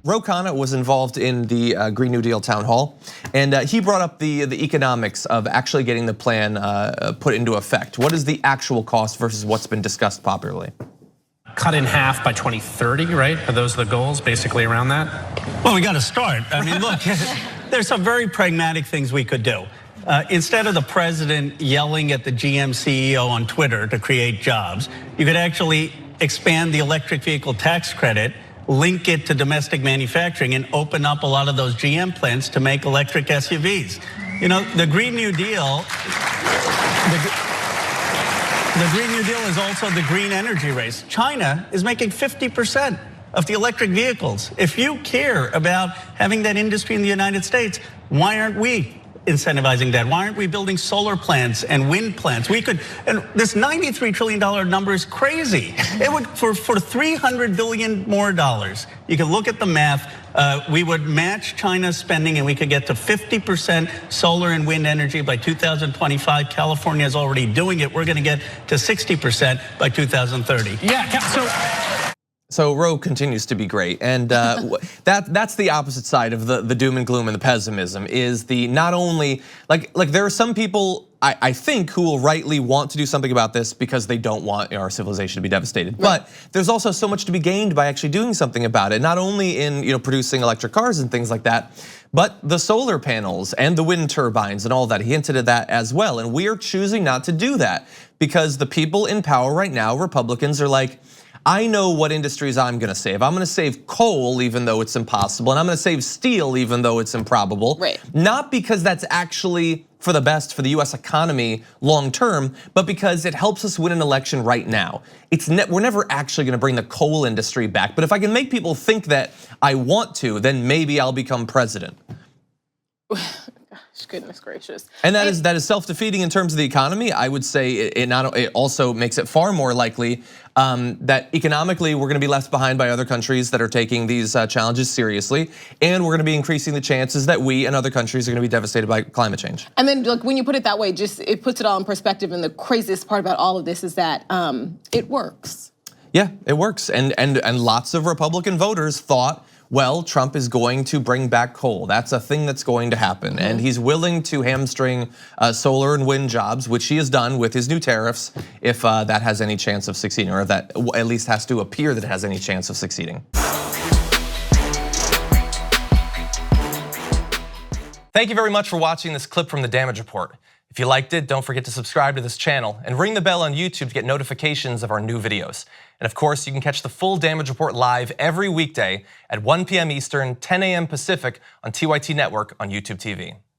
Khanna was involved in the Green New Deal town hall, and he brought up the economics of actually getting the plan put into effect. What is the actual cost versus what's been discussed popularly? Cut in half by 2030, right? Are those the goals, basically around that? Well, we got to start. I mean, look, there's some very pragmatic things we could do. Instead of the president yelling at the GM CEO on Twitter to create jobs, you could actually expand the electric vehicle tax credit, link it to domestic manufacturing, and open up a lot of those GM plants to make electric SUVs. You know, the Green New Deal, the Green New Deal is also the green energy race. China is making 50% of the electric vehicles. If you care about having that industry in the United States, why aren't we incentivizing that? Why aren't we building solar plants and wind plants? We could, and this $93 trillion number is crazy. It would, for $300 billion more dollars, you can look at the math, we would match China's spending and we could get to 50% solar and wind energy by 2025. California is already doing it. We're gonna get to 60% by 2030. Yeah, So Roe continues to be great, and that's the opposite side of the doom and gloom and the pessimism. Is the not only like there are some people I think who will rightly want to do something about this because they don't want our civilization to be devastated. Right. But there's also so much to be gained by actually doing something about it. Not only in producing electric cars and things like that, but the solar panels and the wind turbines and all that. He hinted at that as well, and we are choosing not to do that because the people in power right now, Republicans, are like, I know what industries I'm gonna save. I'm gonna save coal even though it's impossible, and I'm gonna save steel even though it's improbable. Right. Not because that's actually for the best for the US economy long term, but because it helps us win an election right now. We're never actually gonna bring the coal industry back, but if I can make people think that I want to, then maybe I'll become president. Goodness gracious. And that is self-defeating in terms of the economy. I would say it also makes it far more likely that economically we're gonna be left behind by other countries that are taking these challenges seriously, and we're gonna be increasing the chances that we and other countries are gonna be devastated by climate change. And then look, when you put it that way, just it puts it all in perspective, and the craziest part about all of this is that it works. Yeah, it works, and lots of Republican voters thought, well, Trump is going to bring back coal. That's a thing that's going to happen. And he's willing to hamstring solar and wind jobs, which he has done with his new tariffs, if that has any chance of succeeding, or that at least has to appear that it has any chance of succeeding. Thank you very much for watching this clip from The Damage Report. If you liked it, don't forget to subscribe to this channel and ring the bell on YouTube to get notifications of our new videos. And of course, you can catch the full Damage Report live every weekday at 1 p.m. Eastern, 10 a.m. Pacific on TYT Network on YouTube TV.